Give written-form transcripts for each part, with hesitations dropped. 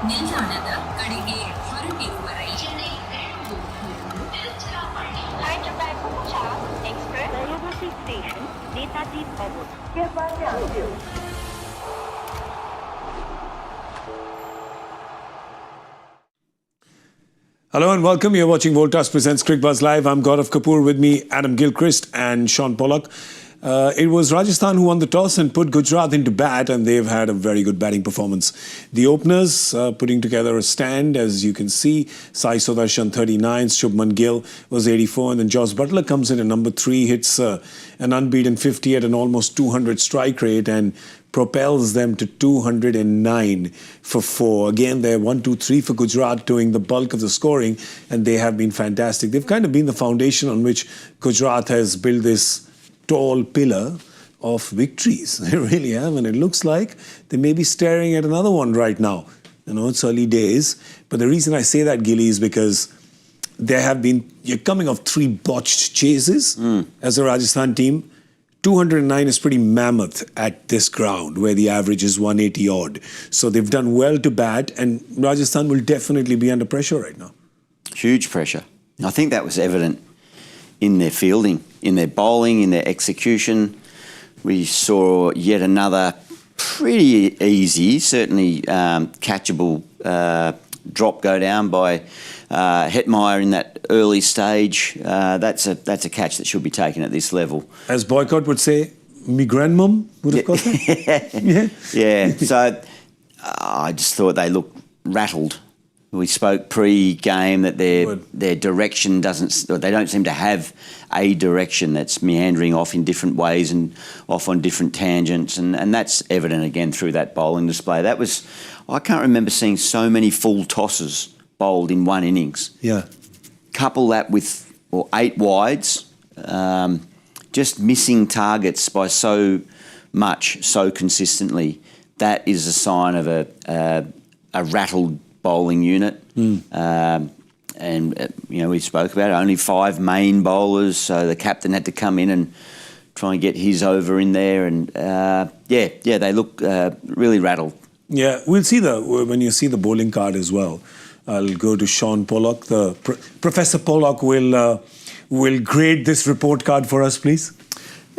ನಿಲ್ದಾಣದ ಕಡೆಗೆ ಹೊರಟಿರುವರೆ Chennai Hello and welcome. You're watching Voltas presents Cricbuzz Live. I'm Gaurav Kapur. With me, Adam Gilchrist and Shaun Pollock. It was Rajasthan who won the toss and put Gujarat into bat, and they've had a very good batting performance. The openers putting together a stand, as you can see. Sai Sudarshan 39, Shubman Gill was 84, and then Jos Buttler comes in at number 3, hits an unbeaten 50 at an almost 200 strike rate and propels them to 209 for 4. Again, they're 1, 2, 3 for Gujarat doing the bulk of the scoring, and they have been fantastic. They've kind of been the foundation on which Gujarat has built this tall pillar of victories. They really have, and it looks like they may be staring at another one right now. You know, it's early days, but the reason I say that, Gilly, is because you're coming off 3 botched chases as a Rajasthan team. 209 is pretty mammoth at this ground where the average is 180 odd. So they've done well to bat, and Rajasthan will definitely be under pressure right now. Huge pressure. I think that was evident in their fielding, in their bowling, in their execution. We saw yet another pretty easy, certainly catchable drop go down by Hetmeyer in that early stage. That's a catch that should be taken at this level. As Boycott would say, me grandmum would have got that. Yeah. So I just thought they looked rattled. We spoke pre-game that their direction they don't seem to have a direction that's meandering off in different ways and off on different tangents, and that's evident again through that bowling display. I can't remember seeing so many full tosses bowled in one innings. Yeah. Couple that with 8 wides, just missing targets by so much, so consistently. That is a sign of a rattled bowling unit. We spoke about it, only 5 main bowlers, so the captain had to come in and try and get his over in there, and they look really rattled. Yeah, we'll see when you see the bowling card as well. I'll go to Shaun Pollock. Professor Pollock will grade this report card for us, please.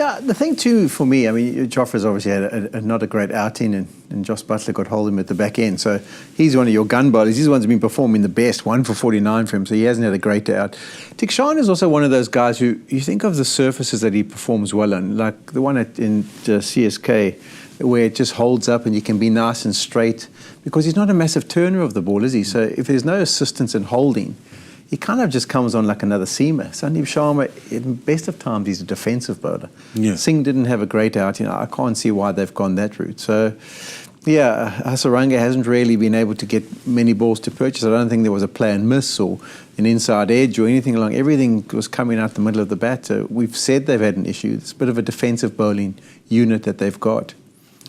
Yeah, the thing too for me, I mean, Joffre's obviously had not a great outing, and Jos Buttler got hold of him at the back end. So he's one of your gun bowlers. He's the one who's been performing the best, 1 for 49 for him, so he hasn't had a great day out. Shaun is also one of those guys who, you think of the surfaces that he performs well on, like the one in CSK, where it just holds up and you can be nice and straight, because he's not a massive turner of the ball, is he? So if there's no assistance in holding, he kind of just comes on like another seamer. Sandeep Sharma, in best of times, he's a defensive bowler. Yeah. Singh didn't have a great outing. I can't see why they've gone that route. So, yeah, Hasaranga hasn't really been able to get many balls to purchase. I don't think there was a play and miss or an inside edge or anything along. Everything was coming out the middle of the bat. So we've said they've had an issue. It's a bit of a defensive bowling unit that they've got.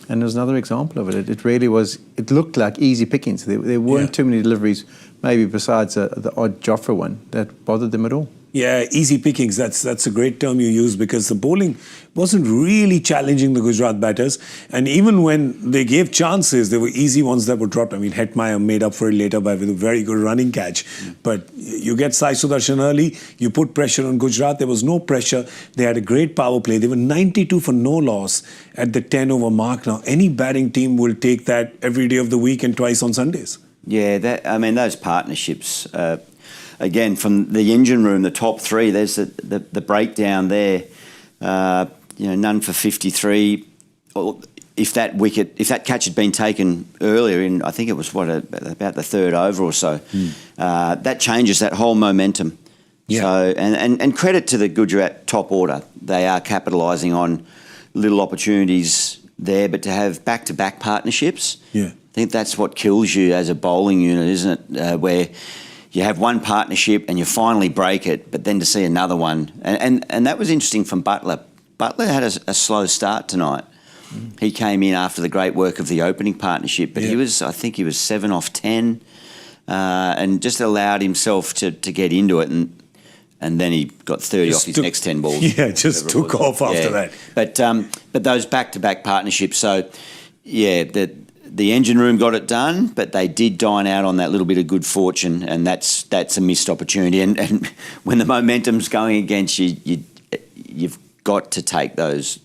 And there's another example of it. It really was, it looked like easy pickings. There weren't too many deliveries, maybe besides the odd Joffre one, that bothered them at all. Yeah, easy pickings. That's a great term you use, because the bowling wasn't really challenging the Gujarat batters. And even when they gave chances, there were easy ones that were dropped. I mean, Hetmeyer made up for it later with a very good running catch. But you get Sai Sudarshan early, you put pressure on Gujarat. There was no pressure. They had a great power play. They were 92 for no loss at the 10 over mark. Now, any batting team will take that every day of the week and twice on Sundays. Yeah, those partnerships, again, from the engine room, the top 3, there's the breakdown there. None for 53. If that catch had been taken earlier in, I think it was about the 3rd over or so, that changes that whole momentum. Yeah. So, and credit to the Gujarat top order. They are capitalising on little opportunities there, but to have back-to-back partnerships, I think that's what kills you as a bowling unit, isn't it? Where you have one partnership and you finally break it, but then to see another one. And that was interesting from Butler. Butler had a slow start tonight. He came in after the great work of the opening partnership, but I think he was 7 off 10, and just allowed himself to get into it, and then he got 30 off his next 10 balls. Yeah, just took off after that. But those back-to-back partnerships, so yeah, the engine room got it done, but they did dine out on that little bit of good fortune, and that's a missed opportunity. And when the momentum's going against you, you've got to take those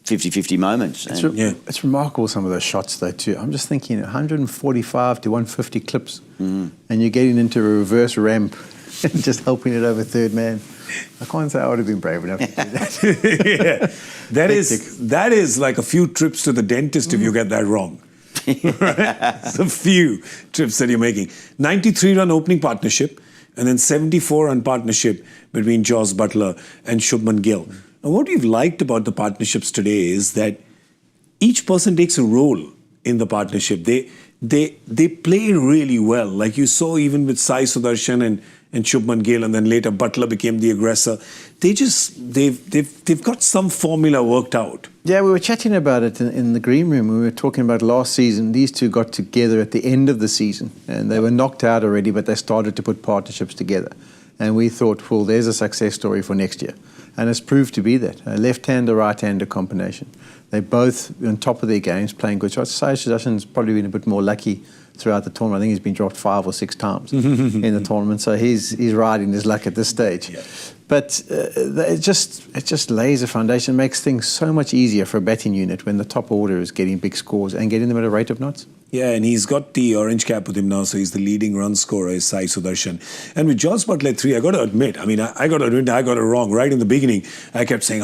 50-50 moments. It's remarkable, some of those shots though too. I'm just thinking 145 to 150 clips, and you're getting into a reverse ramp and just helping it over third man. I can't say I would have been brave enough to do that. That is like a few trips to the dentist if you get that wrong. Right? It's a few trips that you're making. 93-run opening partnership, and then 74-run partnership between Jos Buttler and Shubman Gill. And what we've liked about the partnerships today is that each person takes a role in the partnership. They play really well. Like you saw even with Sai Sudarshan and Shubman Gill, and then later Butler became the aggressor. They've got some formula worked out. Yeah, we were chatting about it in the green room. We were talking about last season. These two got together at the end of the season, and they were knocked out already, but they started to put partnerships together. And we thought, well, there's a success story for next year. And it's proved to be that. A left-hander, right-hander combination. They're both on top of their games, playing good shots. Sai Sudarshan's probably been a bit more lucky throughout the tournament. I think he's been dropped 5 or 6 times in the tournament, so he's riding his luck at this stage. Yeah. But it just lays a foundation, makes things so much easier for a batting unit when the top order is getting big scores and getting them at a rate of knots. Yeah, and he's got the orange cap with him now, so he's the leading run scorer, is Sai Sudarshan. And with Jos Buttler 3, I got to admit, I got it wrong. Right in the beginning, I kept saying,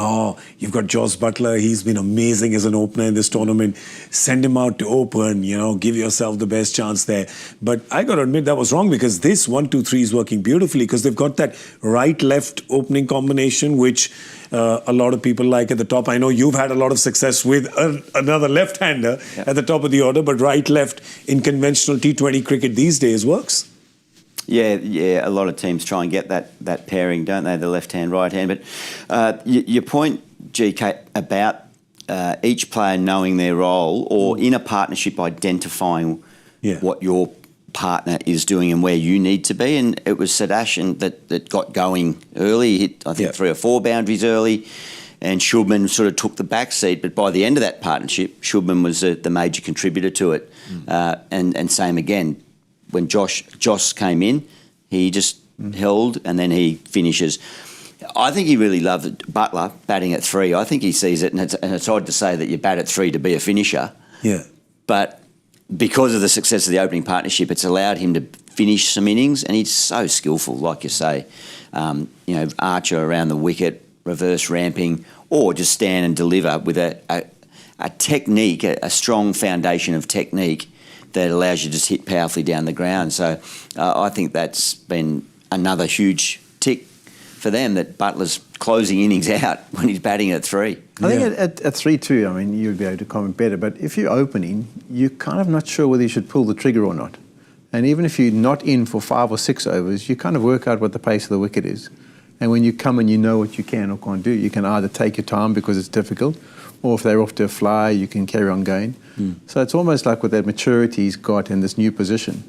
you've got Jos Buttler, he's been amazing as an opener in this tournament. Send him out to open, give yourself the best chance there. But I got to admit that was wrong, because this 1-2-3 is working beautifully, because they've got that right-left opening combination, which a lot of people like at the top. I know you've had a lot of success with another left-hander at the top of the order, but right-left in conventional T20 cricket these days works. Yeah, a lot of teams try and get that pairing, don't they, the left-hand, right-hand. But your point, GK, about each player knowing their role, or in a partnership identifying what your partner is doing and where you need to be. And it was Sudarshan that got going early. He hit, I think, 3 or 4 boundaries early, and Shubman sort of took the back seat. But by the end of that partnership, Shubman was the major contributor to it. And same again, when Jos came in, he just held, and then he finishes. I think he really loved Butler batting at 3. I think he sees it, and it's odd to say that you bat at 3 to be a finisher. Yeah. But because of the success of the opening partnership, it's allowed him to finish some innings, and he's so skillful, like you say. Archer around the wicket, reverse ramping, or just stand and deliver with a technique, a strong foundation of technique that allows you to just hit powerfully down the ground. So I think that's been another huge tick for them, that Butler's closing innings out when he's batting at 3. I think at 3-2, I mean, you'd be able to comment better, but if you're opening, you're kind of not sure whether you should pull the trigger or not. And even if you're not in for 5 or 6 overs, you kind of work out what the pace of the wicket is. And when you come and you know what you can or can't do, you can either take your time because it's difficult, or if they're off to a fly, you can carry on going. So it's almost like with that maturity he's got in this new position,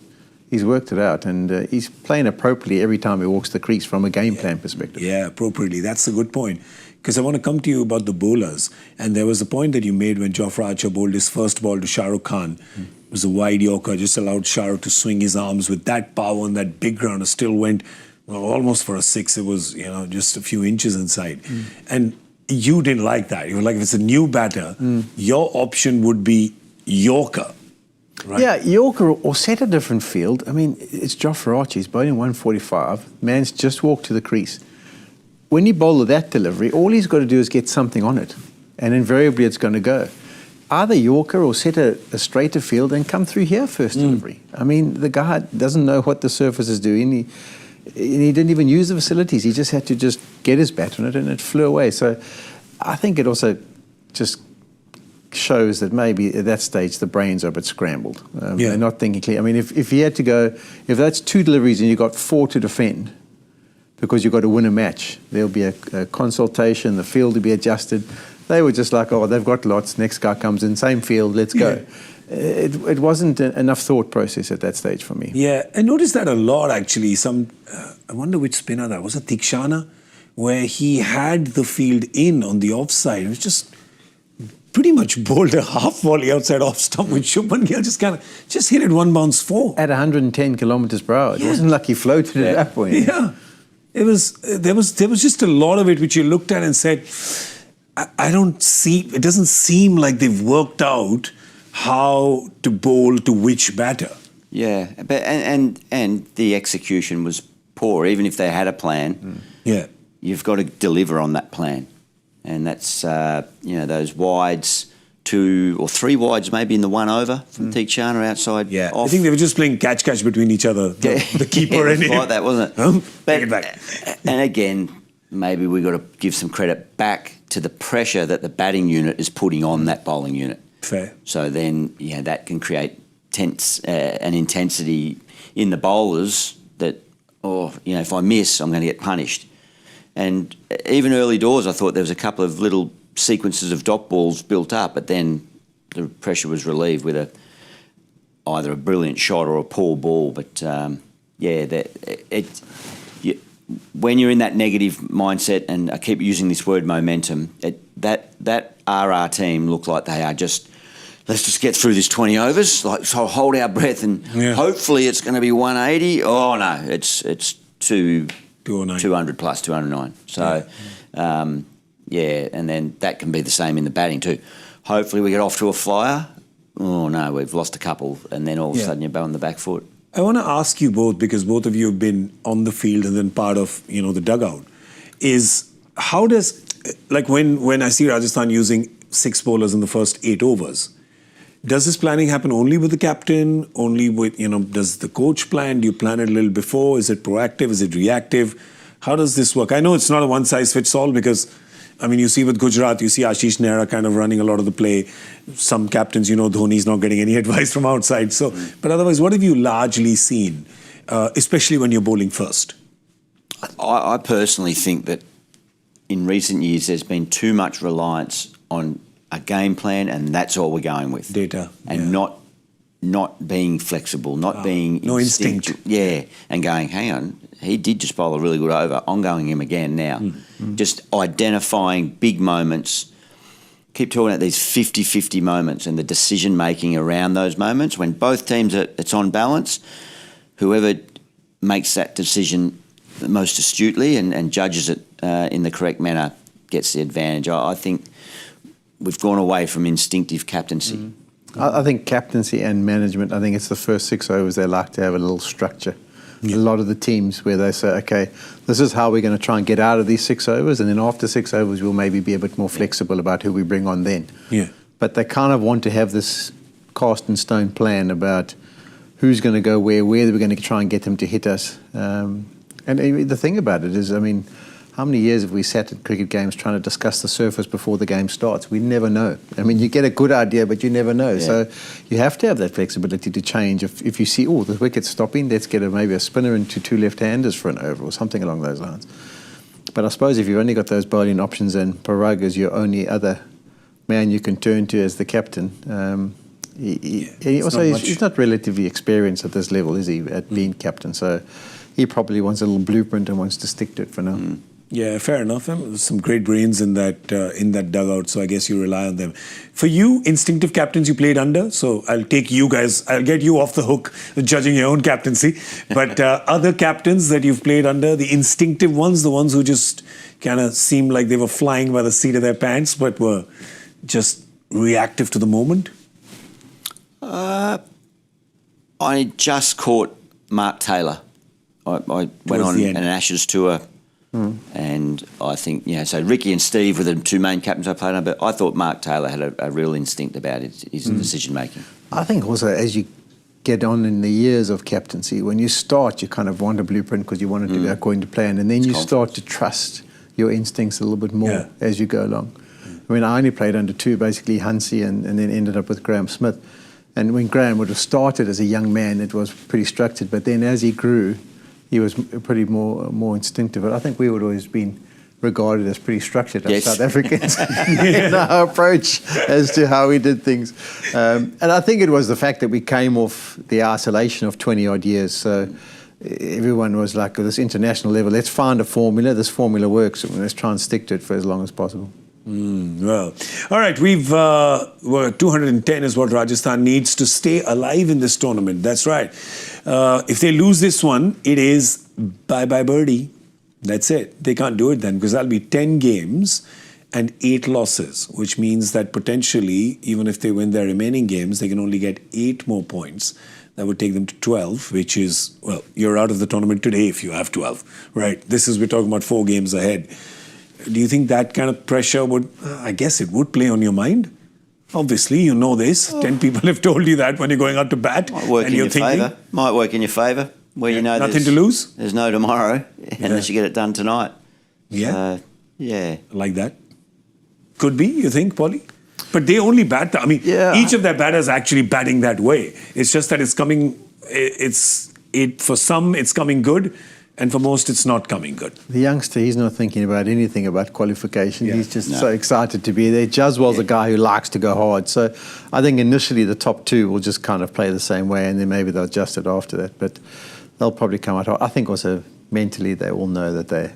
he's worked it out, and he's playing appropriately every time he walks the crease from a game plan perspective. Yeah, appropriately. That's a good point. Because I want to come to you about the bowlers. And there was a point that you made when Jofra Archer bowled his first ball to Shah Rukh Khan. It was a wide Yorker, just allowed Shah Rukh to swing his arms with that power, and that big grounder still went almost for a 6. It was, just a few inches inside. And you didn't like that. You were like, if it's a new batter, your option would be Yorker. Right. Yeah, Yorker or set a different field. I mean, it's Jofra Archer. He's bowling 145. Man's just walked to the crease. When you bowl with that delivery, all he's got to do is get something on it, and invariably it's going to go. Either Yorker or set a straighter field and come through here first delivery. I mean, the guy doesn't know what the surface is doing. He didn't even use the facilities. He just had to just get his bat on it, and it flew away. So I think it also just shows that maybe at that stage the brains are a bit scrambled. They're not thinking clear. I mean, if he had to go, if that's 2 deliveries and you've got 4 to defend, because you've got to win a match, there'll be a consultation, the field will be adjusted. They were just like, they've got lots, next guy comes in, same field, let's go. It wasn't enough thought process at that stage for me. Yeah, I noticed that a lot actually. I wonder which spinner that was, a Tikshana, where he had the field in on the offside. It was just pretty much bowled a half volley outside off stump, which Shubman Gill just hit it one bounce four. At 110 kilometres per hour. It wasn't like he floated it up. Yeah. There was just a lot of it which you looked at and said, it doesn't seem like they've worked out how to bowl to which batter. Yeah, but and the execution was poor. Even if they had a plan, you've got to deliver on that plan, and that's those wides, 2 or 3 wides maybe in the one over from Theekshana outside. Yeah, off. I think they were just playing catch between each other, the keeper and him. Like that, wasn't it? Take it back. And again, maybe we've got to give some credit back to the pressure that the batting unit is putting on that bowling unit. Fair. So then, that can create an intensity in the bowlers that, if I miss, I'm going to get punished. And even early doors, I thought there was a couple of little sequences of dot balls built up, but then the pressure was relieved with either a brilliant shot or a poor ball. But when you're in that negative mindset, and I keep using this word momentum, that RR team look like they are just, let's just get through this 20 overs, so hold our breath and hopefully it's going to be 180. Oh no, it's 200 plus, 209. So, and then that can be the same in the batting too. Hopefully we get off to a flyer. Oh no, we've lost a couple, and then all of a sudden you're on the back foot. I want to ask you both, because both of you have been on the field and then part of the dugout, is how does, like when I see Rajasthan using 6 bowlers in the first 8 overs, does this planning happen only with the captain, only with, does the coach plan? Do you plan it a little before? Is it proactive? Is it reactive? How does this work? I know it's not a one-size-fits-all, because, you see with Gujarat, you see Ashish Nehra kind of running a lot of the play. Some captains, Dhoni's not getting any advice from outside. So, but otherwise, what have you largely seen, especially when you're bowling first? I personally think that in recent years, there's been too much reliance on a game plan, and that's all we're going with. Data. And not being flexible, not being... No instinct. Yeah, and going, hang on, he did just bowl a really good over. I'm going him again now. Just identifying big moments. Keep talking about these 50-50 moments and the decision-making around those moments. When both teams it's on balance, whoever makes that decision the most astutely and judges it in the correct manner gets the advantage. I think we've gone away from instinctive captaincy. I think captaincy and management, I think it's the first 6 overs they like to have a little structure. A lot of the teams where they say, okay, this is how we're going to try and get out of these 6 overs, and then after 6 overs we'll maybe be a bit more flexible about who we bring on then. But they kind of want to have this cast in stone plan about who's going to go where are we going to try and get them to hit us. And the thing about it is, how many years have we sat at cricket games trying to discuss the surface before the game starts? We never know. You get a good idea, but you never know. So you have to have that flexibility to change. If you see, the wicket's stopping, let's get maybe a spinner into 2 left-handers for an over or something along those lines. But I suppose if you've only got those bowling options and Parag is your only other man you can turn to as the captain, he's not relatively experienced at this level, is he, at being captain? So he probably wants a little blueprint and wants to stick to it for now. Yeah, fair enough. There's some great brains in that dugout, so I guess you rely on them. For you, instinctive captains you played under, so I'll take you guys, I'll get you off the hook judging your own captaincy. But other captains that you've played under, the instinctive ones, the ones who just kind of seemed like they were flying by the seat of their pants, but were just reactive to the moment? I just caught Mark Taylor. I went on an Ashes tour. And I think, so Ricky and Steve were the 2 main captains I played under, but I thought Mark Taylor had a real instinct about his decision-making. I think also as you get on in the years of captaincy, when you start, you kind of want a blueprint because you want it to go according to plan, and then you start to trust your instincts a little bit more as you go along. I only played under 2, basically Hansie and then ended up with Graham Smith. And when Graham would have started as a young man, it was pretty structured, but then as he grew, he was pretty more instinctive. But I think we would always been regarded as pretty structured as South Africans in our approach as to how we did things. And I think it was the fact that we came off the isolation of 20-odd years. So everyone was like, at this international level, let's find a formula. This formula works. Let's try and stick to it for as long as possible. Well, all right, well, 210 is what Rajasthan needs to stay alive in this tournament. That's right. If they lose this one, it is bye-bye birdie. That's it. They can't do it then because that'll be 10 games and 8 losses, which means that potentially, even if they win their remaining games, they can only get 8 more points. That would take them to 12, which is, well, you're out of the tournament today if you have 12, right? We're talking about 4 games ahead. Do you think that kind of pressure would, I guess it would play on your mind? Obviously, you know this. 10 people have told you that when you're going out to bat. Might work in your favour. Might work in your favour. Where you know nothing to lose. There's no tomorrow unless you get it done tonight. Yeah. Yeah. Like that. Could be, you think, Polly? But they only bat, each of their batters actually batting that way. It's just that it's coming, for some it's coming good, and for most it's not coming good. The youngster, he's not thinking about anything about qualification. He's just so excited to be there. Jaswal's a guy who likes to go hard. So I think initially the top 2 will just kind of play the same way, and then maybe they'll adjust it after that. But they'll probably come out hard. I think also mentally they all know that they're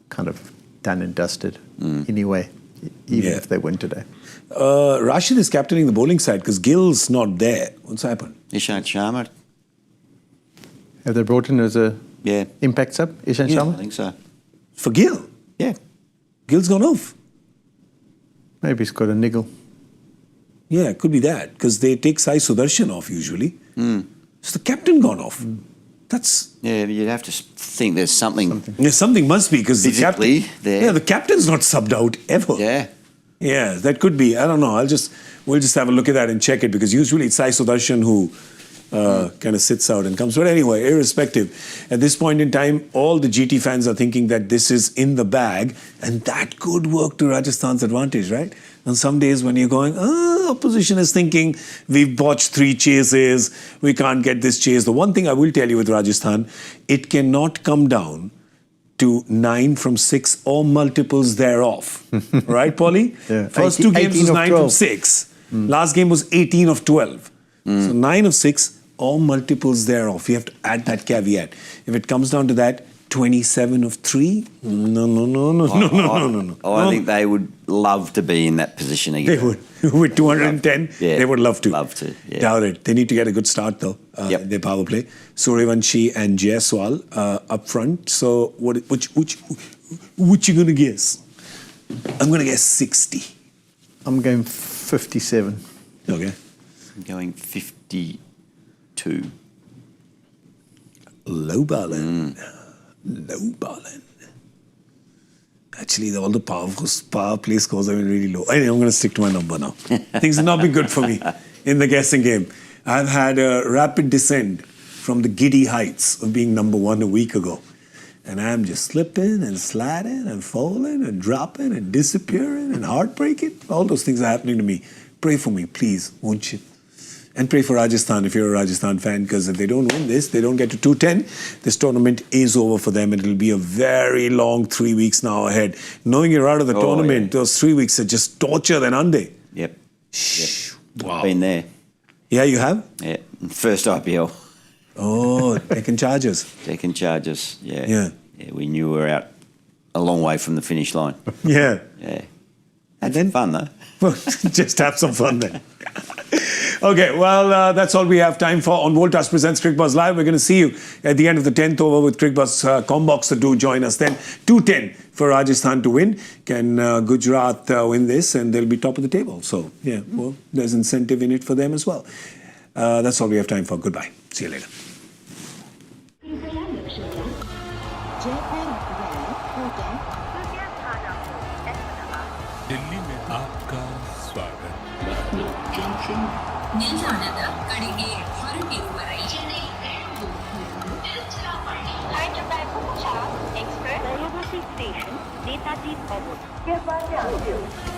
kind of done and dusted anyway, even if they win today. Rashid is captaining the bowling side because Gill's not there. What's happened? Ishant Sharma. Have they brought in as a impact sub, Ishant Sharma? I think so. For Gill? Yeah. Gill's gone off. Maybe he's got a niggle. Yeah, it could be that because they take Sai Sudarshan off usually. So the captain gone off. That's... Yeah, you'd have to think there's something. Yeah, something must be because the physically captain... there. Yeah, the captain's not subbed out ever. Yeah. Yeah, that could be. I don't know. We'll just have a look at that and check it because usually it's Sai Sudarshan who kind of sits out and comes. But anyway, irrespective, at this point in time, all the GT fans are thinking that this is in the bag and that could work to Rajasthan's advantage, right? On some days when you're going, opposition is thinking, we've botched 3 chases, we can't get this chase. The one thing I will tell you with Rajasthan, it cannot come down to 9 from 6 or multiples thereof. Right, Paulie? Yeah. First 2 games was 9 from 6. Last game was 18 of 12. So 9 of 6 or multiples thereof. You have to add that caveat. If it comes down to that, 27 of 3? No. I think they would love to be in that position again. They would. With 210, they would love to. Love to, yeah. Doubt it. They need to get a good start, though, in their power play. Suryavanshi and Jaiswal up front. So what you going to guess? I'm going to guess 60. I'm going 57. Okay. I'm going 52. Low balling. Low balling. Actually, all the power play scores have been really low. Anyway, I'm going to stick to my number now. Things have not been good for me in the guessing game. I've had a rapid descent from the giddy heights of being number 1 a week ago. And I'm just slipping and sliding and falling and dropping and disappearing and heartbreaking. All those things are happening to me. Pray for me, please, won't you? And pray for Rajasthan if you're a Rajasthan fan, because if they don't win this, they don't get to 210, this tournament is over for them. It'll be a very long 3 weeks now ahead. Knowing you're out of the tournament, those 3 weeks are just torture than Ande. Yep. Wow. Been there. Yeah, you have? Yeah. First IPL. Oh, Deccan Chargers. Deccan Chargers, yeah. Yeah. Yeah, we knew we were out a long way from the finish line. Yeah. Yeah. Had then fun, though. Well, just have some fun then. Okay, well, that's all we have time for on Voltas Presents Cricbuzz Live. We're going to see you at the end of the 10th over with Cricbuzz Comboxer. Do join us then. 210 for Rajasthan to win. Can Gujarat win this and they'll be top of the table. So, yeah, well, there's incentive in it for them as well. That's all we have time for. Goodbye. See you later. Delhi में आपका स्वागत ನಿಲ್ದಾಣದ ಕಡೆಗೆ ಹೊರಟಿರುವರೆ Chennai Express Station, Netaji Bhavan.